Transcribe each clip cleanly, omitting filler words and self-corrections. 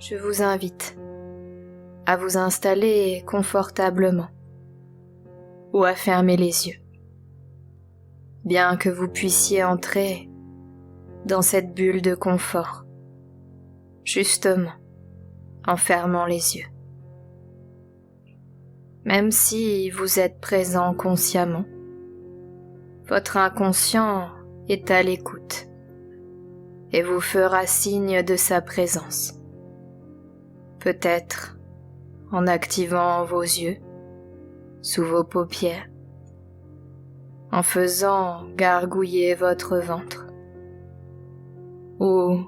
Je vous invite à vous installer confortablement ou à fermer les yeux, bien que vous puissiez entrer dans cette bulle de confort, justement en fermant les yeux. Même si vous êtes présent consciemment, votre inconscient est à l'écoute et vous fera signe de sa présence. Peut-être en activant vos yeux, sous vos paupières, en faisant gargouiller votre ventre, ou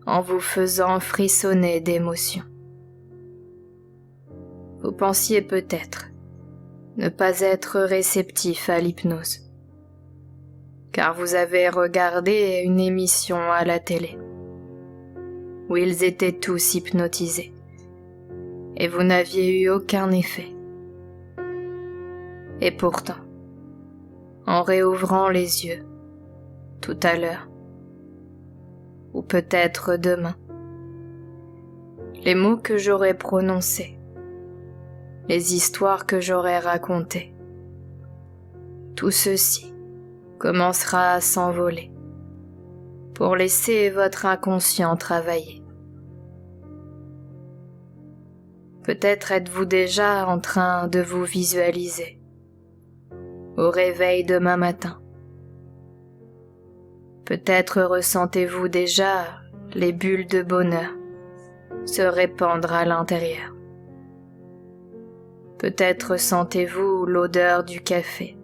en vous faisant frissonner d'émotion. Vous pensiez peut-être ne pas être réceptif à l'hypnose, car vous avez regardé une émission à la télé, où ils étaient tous hypnotisés, et vous n'aviez eu aucun effet. Et pourtant, en réouvrant les yeux, tout à l'heure, ou peut-être demain, les mots que j'aurais prononcés, les histoires que j'aurais racontées, tout ceci commencera à s'envoler pour laisser votre inconscient travailler. Peut-être êtes-vous déjà en train de vous visualiser au réveil demain matin. Peut-être ressentez-vous déjà les bulles de bonheur se répandre à l'intérieur. Peut-être sentez-vous l'odeur du café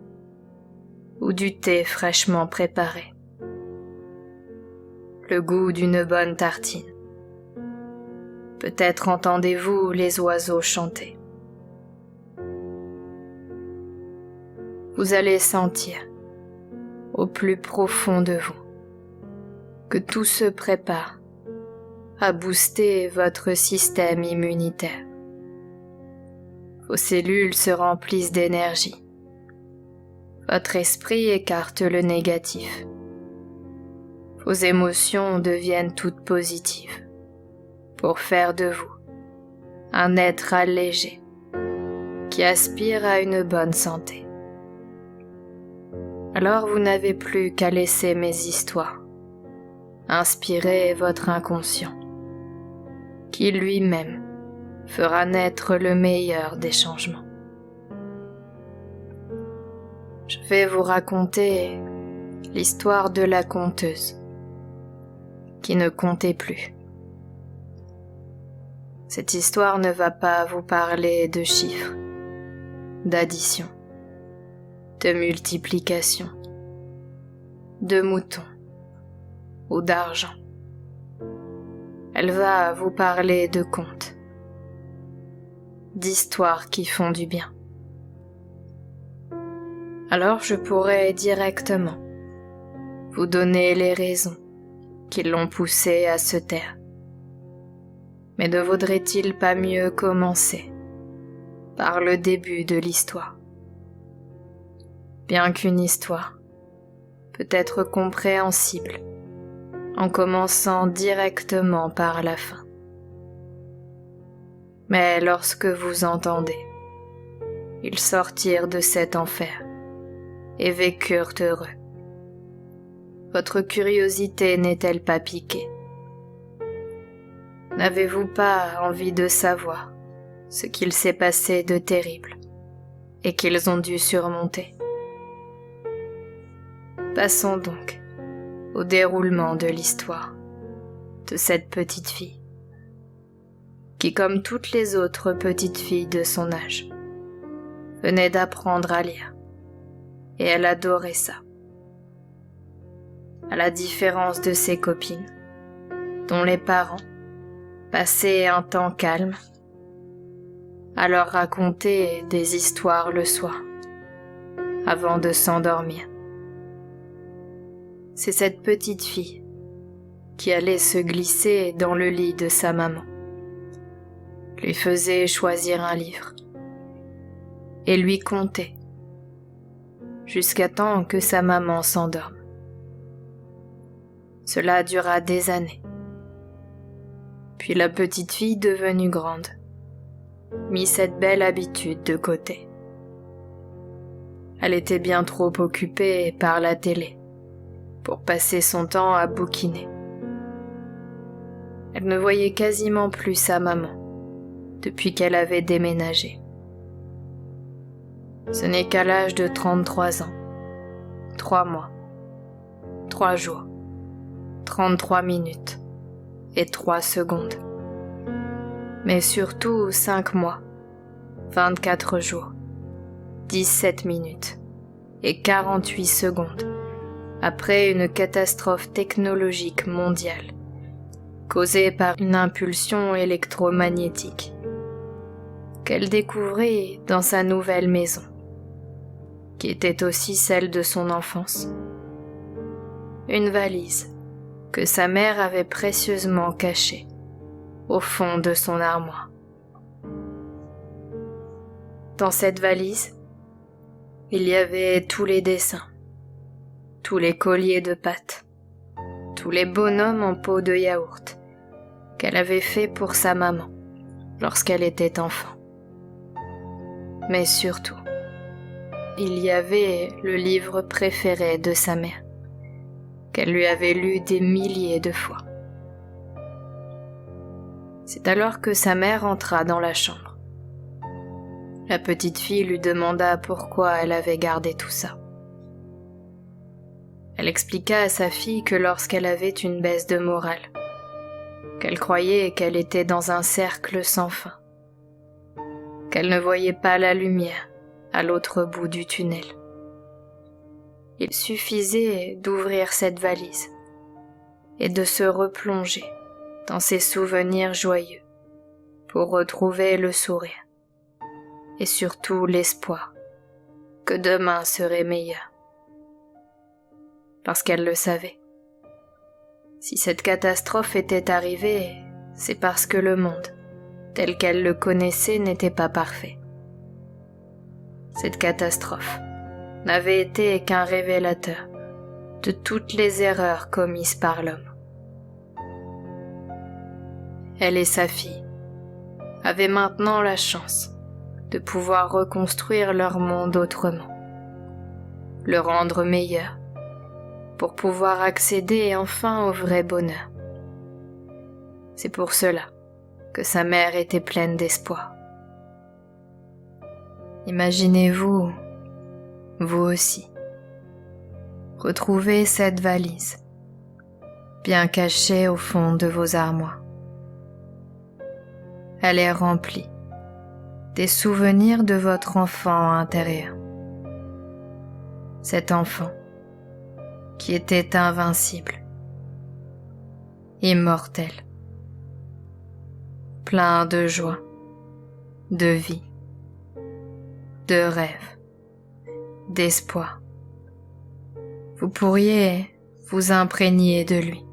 ou du thé fraîchement préparé, le goût d'une bonne tartine. Peut-être entendez-vous les oiseaux chanter. Vous allez sentir, au plus profond de vous, que tout se prépare à booster votre système immunitaire. Vos cellules se remplissent d'énergie. Votre esprit écarte le négatif. Vos émotions deviennent toutes positives pour faire de vous un être allégé qui aspire à une bonne santé. Alors vous n'avez plus qu'à laisser mes histoires inspirer votre inconscient, qui lui-même fera naître le meilleur des changements. Je vais vous raconter l'histoire de la conteuse qui ne comptait plus. Cette histoire ne va pas vous parler de chiffres, d'addition, de multiplication, de moutons ou d'argent. Elle va vous parler de contes, d'histoires qui font du bien. Alors je pourrais directement vous donner les raisons qui l'ont poussée à se taire. Mais ne vaudrait-il pas mieux commencer par le début de l'histoire? Bien qu'une histoire peut être compréhensible en commençant directement par la fin. Mais lorsque vous entendez, ils sortirent de cet enfer et vécurent heureux. Votre curiosité n'est-elle pas piquée? N'avez-vous pas envie de savoir ce qu'il s'est passé de terrible et qu'ils ont dû surmonter? Passons donc au déroulement de l'histoire de cette petite fille, qui, comme toutes les autres petites filles de son âge, venait d'apprendre à lire, et elle adorait ça. À la différence de ses copines, dont les parents passaient un temps calme à leur raconter des histoires le soir, avant de s'endormir. C'est cette petite fille qui allait se glisser dans le lit de sa maman, lui faisait choisir un livre et lui contait jusqu'à temps que sa maman s'endorme. Cela dura des années. Puis la petite fille devenue grande mit cette belle habitude de côté. Elle était bien trop occupée par la télé pour passer son temps à bouquiner. Elle ne voyait quasiment plus sa maman depuis qu'elle avait déménagé. Ce n'est qu'à l'âge de 33 ans, 3 mois, 3 jours, 33 minutes et 3 secondes, mais surtout 5 mois, 24 jours, 17 minutes et 48 secondes après une catastrophe technologique mondiale causée par une impulsion électromagnétique qu'elle découvrit dans sa nouvelle maison, qui était aussi celle de son enfance. Une valise que sa mère avait précieusement cachée au fond de son armoire. Dans cette valise, il y avait tous les dessins, tous les colliers de pâtes, tous les bonhommes en peau de yaourt qu'elle avait fait pour sa maman lorsqu'elle était enfant. Mais surtout, il y avait le livre préféré de sa mère, qu'elle lui avait lu des milliers de fois. C'est alors que sa mère entra dans la chambre. La petite fille lui demanda pourquoi elle avait gardé tout ça. Elle expliqua à sa fille que lorsqu'elle avait une baisse de morale, qu'elle croyait qu'elle était dans un cercle sans fin, qu'elle ne voyait pas la lumière à l'autre bout du tunnel. Il suffisait d'ouvrir cette valise et de se replonger dans ses souvenirs joyeux pour retrouver le sourire et surtout l'espoir que demain serait meilleur. Parce qu'elle le savait. Si cette catastrophe était arrivée, c'est parce que le monde, tel qu'elle le connaissait, n'était pas parfait. Cette catastrophe n'avait été qu'un révélateur de toutes les erreurs commises par l'homme. Elle et sa fille avaient maintenant la chance de pouvoir reconstruire leur monde autrement, le rendre meilleur, pour pouvoir accéder enfin au vrai bonheur. C'est pour cela que sa mère était pleine d'espoir. Imaginez-vous, vous aussi, retrouver cette valise, bien cachée au fond de vos armoires. Elle est remplie des souvenirs de votre enfant intérieur. Cet enfant qui était invincible, immortel, plein de joie, de vie, de rêve, d'espoir. Vous pourriez vous imprégner de lui,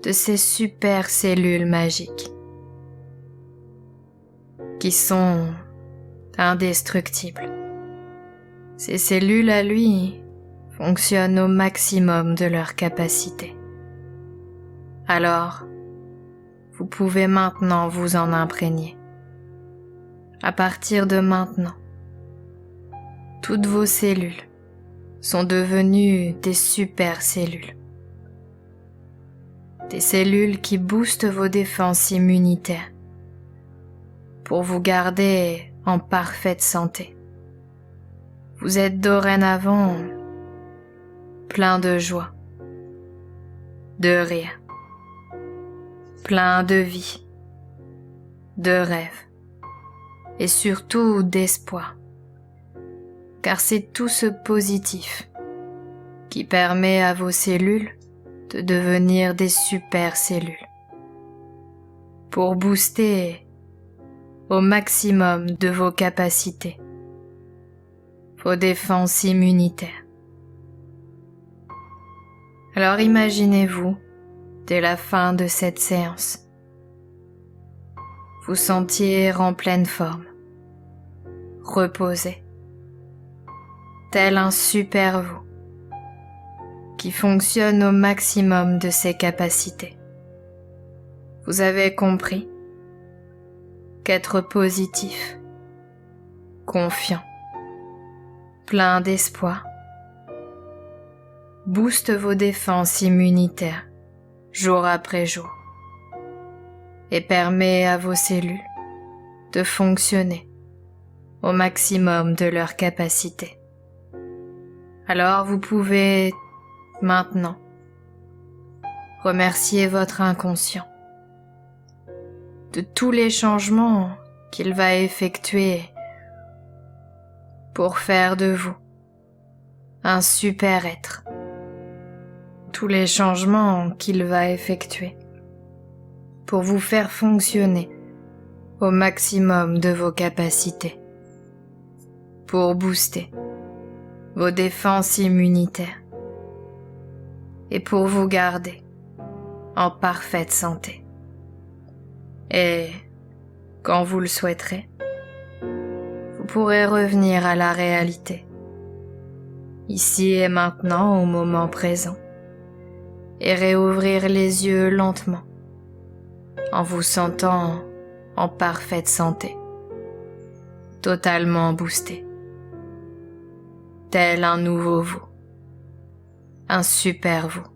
de ces super cellules magiques qui sont indestructibles. Ces cellules à lui fonctionnent au maximum de leur capacité. Alors, vous pouvez maintenant vous en imprégner. À partir de maintenant, toutes vos cellules sont devenues des super cellules. Des cellules qui boostent vos défenses immunitaires pour vous garder en parfaite santé. Vous êtes dorénavant plein de joie, de rire, plein de vie, de rêve et surtout d'espoir, car c'est tout ce positif qui permet à vos cellules de devenir des super cellules pour booster au maximum de vos capacités, vos défenses immunitaires. Alors imaginez-vous, dès la fin de cette séance, vous sentir en pleine forme, reposé, tel un super vous, qui fonctionne au maximum de ses capacités. Vous avez compris qu'être positif, confiant, plein d'espoir, booste vos défenses immunitaires jour après jour et permet à vos cellules de fonctionner au maximum de leur capacité. Alors vous pouvez maintenant remercier votre inconscient de tous les changements qu'il va effectuer pour faire de vous un super être. Tous les changements qu'il va effectuer pour vous faire fonctionner au maximum de vos capacités, pour booster vos défenses immunitaires et pour vous garder en parfaite santé. Et quand vous le souhaiterez, vous pourrez revenir à la réalité, ici et maintenant au moment présent, et réouvrir les yeux lentement, en vous sentant en parfaite santé, totalement boosté, tel un nouveau vous, un super vous.